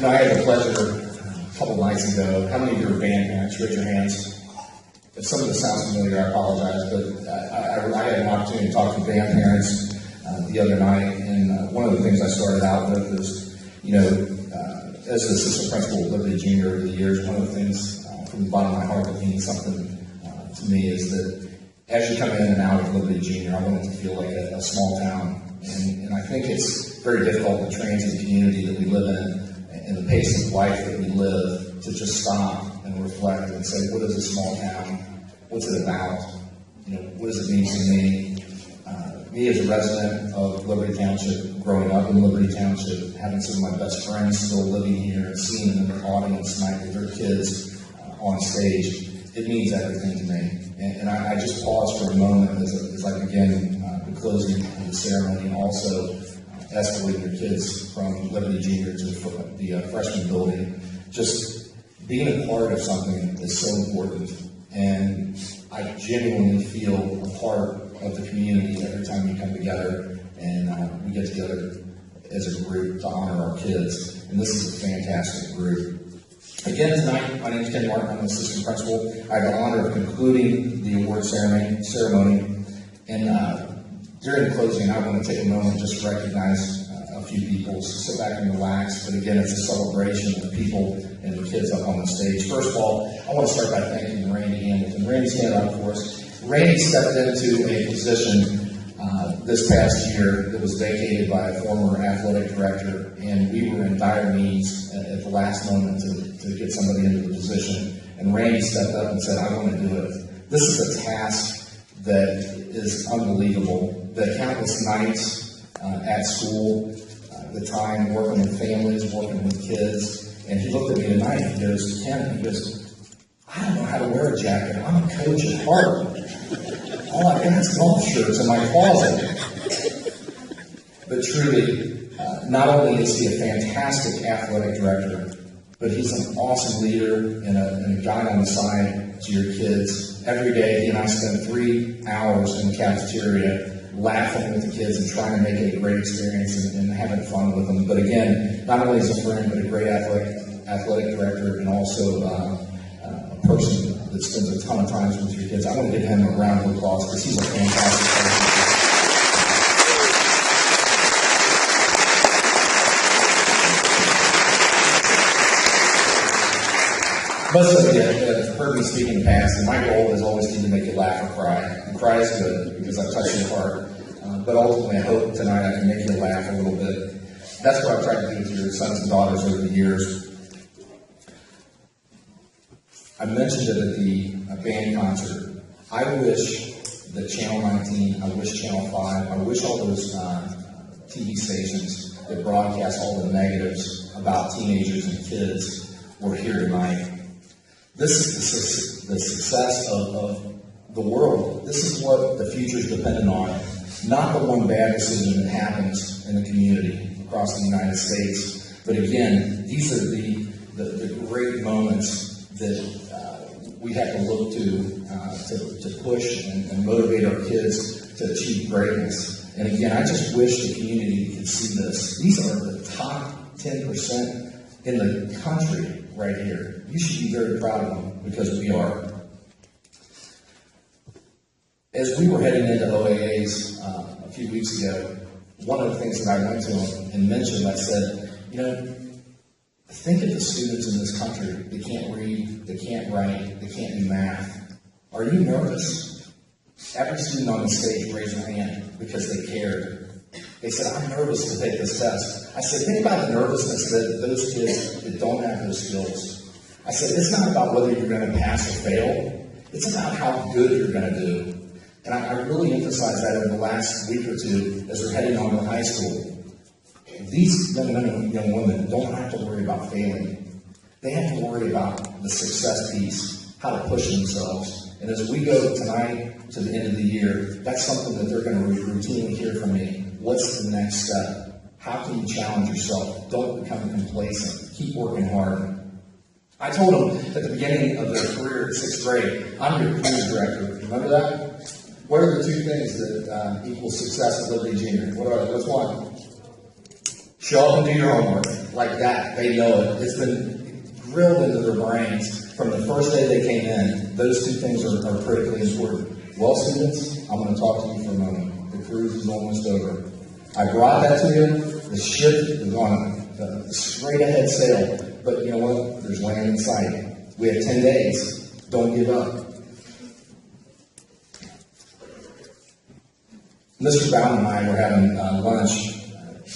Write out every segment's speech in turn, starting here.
I had the pleasure a couple nights ago. How many of you are band parents? Raise your hands. If some of this sounds familiar, I apologize, but I had an opportunity to talk to band parents the other night, and one of the things I started out with is, as an assistant principal at Liberty Junior over the years, one of the things from the bottom of my heart that means something to me is that as you come in and out of Liberty Junior, I want it to feel like a small town. And I think it's very difficult in the transient community that we live in the pace of life that we live, to just stop and reflect and say, what is a small town? What's it about? What does it mean to me? Me as a resident of Liberty Township, growing up in Liberty Township, having some of my best friends still living here, and seeing them in the audience tonight with their kids on stage, it means everything to me. And I just pause for a moment as I begin the closing of the ceremony, and also escorting your kids from Liberty Junior to the freshman building. Just being a part of something is so important, and I genuinely feel a part of the community every time we come together and we get together as a group to honor our kids. And this is a fantastic group. Again tonight, my name is Ken Martin. I'm an assistant principal. I have the honor of concluding the award ceremony. And during the closing, I want to take a moment and just recognize a few people. So sit back and relax. But again, it's a celebration of the people and the kids up on the stage. First of all, I want to start by thanking Randy Hamilton. Randy, stand up for us. Randy stepped into a position this past year that was vacated by a former athletic director, and we were in dire needs at the last moment to get somebody into the position. And Randy stepped up and said, I want to do it. This is a task that is unbelievable. The countless nights at school, the time working with families, working with kids. And he looked at me tonight and he goes, Ken, I don't know how to wear a jacket. I'm a coach at heart. All I've got is golf shirts in my closet. But truly, not only is he a fantastic athletic director, but he's an awesome leader and a guide on the side to your kids. Every day, he and I spend 3 hours in the cafeteria laughing with the kids and trying to make it a great experience and having fun with them. But again, not only is he a friend, but a great athletic director, and also a person that spends a ton of time with your kids. I want to give him a round of applause because he's a fantastic person. Most of you have heard me speak in the past, and my goal is always to make you laugh or cry. And cry is good because I've touched your heart. But ultimately, I hope tonight I can make you laugh a little bit. That's what I've tried to do with your sons and daughters over the years. I mentioned it at the band concert. I wish that Channel 19, I wish Channel 5, I wish all those TV stations that broadcast all the negatives about teenagers and kids were here tonight. This is the success of the world. This is what the future is dependent on, not the one bad decision that happens in the community across the United States. But again, these are the great moments that we have to look to push and motivate our kids to achieve greatness. And again, I just wish the community could see this. These are the top 10% in the country right here. You should be very proud of them because we are. As we were heading into OAAs a few weeks ago, one of the things that I went to them and mentioned, I said, think of the students in this country that can't read, they can't write, they can't do math. Are you nervous? Every student on the stage raised their hand because they cared. They said, I'm nervous to take this test. I said, think about the nervousness that those kids that don't have those skills. I said, it's not about whether you're going to pass or fail. It's about how good you're going to do. And I really emphasized that in the last week or two as we're heading on to high school. These young men and young women don't have to worry about failing. They have to worry about the success piece, how to push themselves. And as we go tonight to the end of the year, that's something that they're going to routinely hear from me. What's the next step? How can you challenge yourself? Don't become complacent. Keep working hard. I told them at the beginning of their career in 6th grade, I'm your career director. Remember that? What are the two things that equal success at Liberty Junior? What are they? What's one? Show up and do your homework. Like that, they know it. It's been drilled into their brains from the first day they came in. Those two things are critically important. Well, students, I'm going to talk to you for a moment. The cruise is almost over. I brought that to you. The ship is on a straight ahead sail. But you know what? There's land in sight. We have 10 days. Don't give up. Mr. Bowden and I were having lunch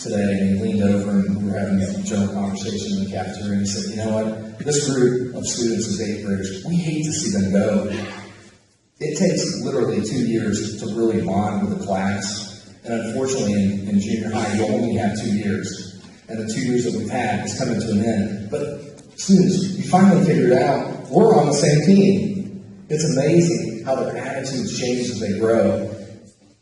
today, and he leaned over and we were having a general conversation in the cafeteria, and he said, you know what? This group of students is 8th graders. We hate to see them go. It takes literally 2 years to really bond with a class. And unfortunately, in junior high, you only have 2 years. And the 2 years that we've had is coming to an end. But students, you finally figured out we're on the same team. It's amazing how their attitudes change as they grow.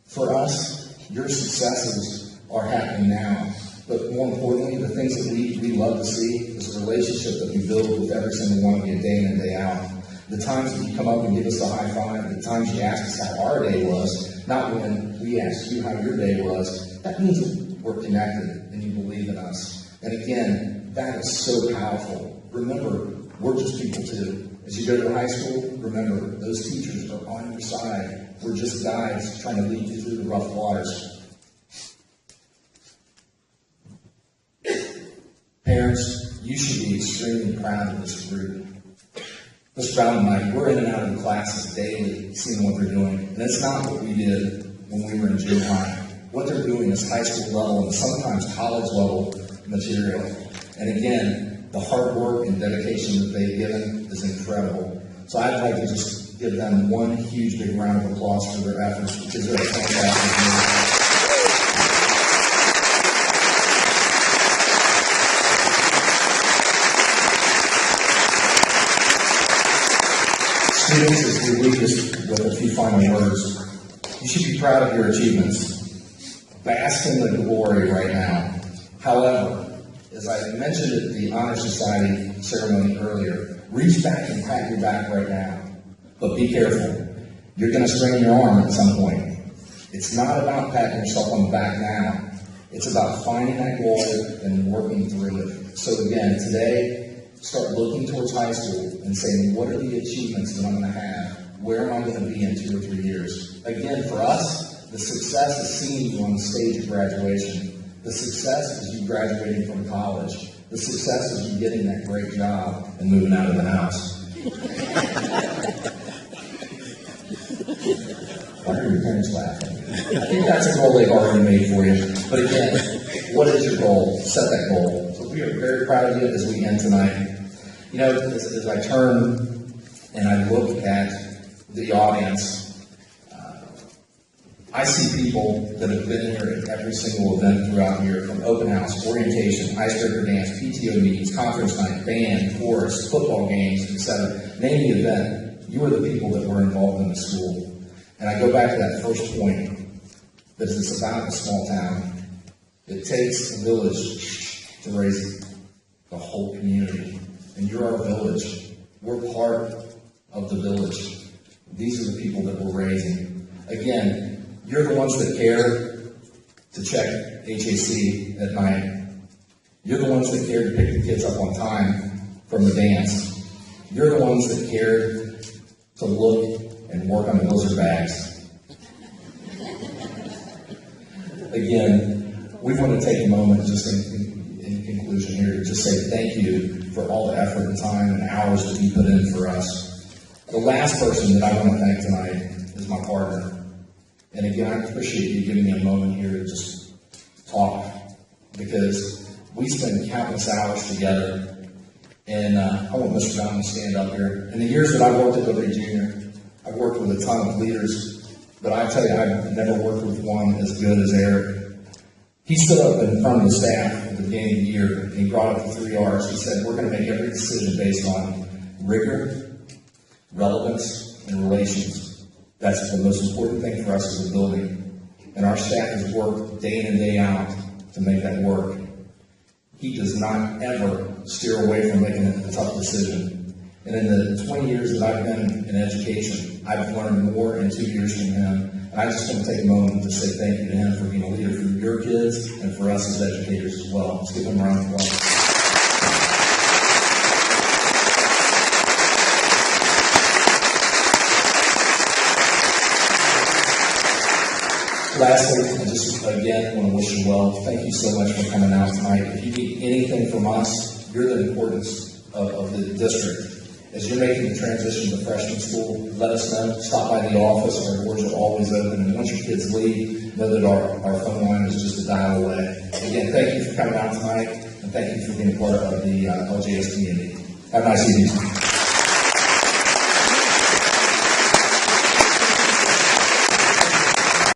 For us, your successes are happening now. But more importantly, the things that we love to see is the relationship that we build with every single one of you day in and day out. The times that you come up and give us a high five, the times you ask us how our day was, not when we ask you how your day was, that means that we're connected and you believe in us. And again, that is so powerful. Remember, we're just people too. As you go to high school, remember, those teachers are on your side. We're just guides trying to lead you through the rough waters. Parents, you should be extremely proud of this group. Mr. Brown and I, we're in and out of the classes daily, seeing what they're doing. And it's not what we did when we were in junior high. What they're doing is high school level and sometimes college level material. And again, the hard work and dedication that they've given is incredible. So I'd like to just give them one huge big round of applause for their efforts, because they're fantastic. Students, as we leave this with a few final words, you should be proud of your achievements. Bask in the glory right now. However, as I mentioned at the Honor Society ceremony earlier, reach back and pat your back right now. But be careful. You're going to strain your arm at some point. It's not about patting yourself on the back now. It's about finding that goal and working through it. So again, today, start looking towards high school and saying, what are the achievements that I'm going to have? Where am I going to be in 2 or 3 years? Again, for us, the success is seeing you on the stage of graduation. The success is you graduating from college. The success is you getting that great job and moving out of the house. Why are your parents laughing? I think that's a goal they've already made for you. But again, what is your goal? Set that goal. So we are very proud of you as we end tonight. You know, as I turn and I look at the audience, I see people that have been here at every single event throughout the year, from open house, orientation, icebreaker dance, PTO meetings, conference night, band, chorus, football games, etc. Name the event, you are the people that were involved in the school. And I go back to that first point, that it's about a small town. It takes a village to raise the whole community. And you're our village. We're part of the village. These are the people that we're raising. Again, you're the ones that care to check HAC at night. You're the ones that care to pick the kids up on time from the dance. You're the ones that care to look and work on the blizzard bags. Again, we want to take a moment just in conclusion here to just say thank you for all the effort and time and hours that you put in for us. The last person that I want to thank tonight is my partner. And again, I appreciate you giving me a moment here to just talk, because we spend countless hours together. And I want Mr. Brown to stand up here. In the years that I've worked at Liberty Junior, I've worked with a ton of leaders, but I tell you, I've never worked with one as good as Eric. He stood up in front of the staff at the beginning of the year, and he brought up the 3 R's. He said, we're going to make every decision based on rigor, relevance, and relations. That's the most important thing for us as a building. And our staff has worked day in and day out to make that work. He does not ever steer away from making a tough decision. And in the 20 years that I've been in education, I've learned more in 2 years from him And I just want to take a moment to say thank you to him for being a leader for your kids and for us as educators as well. Let's give him a round of applause. Lastly, I just again want to wish you well. Thank you so much for coming out tonight. If you need anything from us, you're the importance of the district. As you're making the transition to freshman school, let us know. Stop by the office. Our doors are always open. And once your kids leave, know that our phone line is just a dial away. Again, thank you for coming out tonight, and thank you for being a part of the LJS community. Have a nice evening.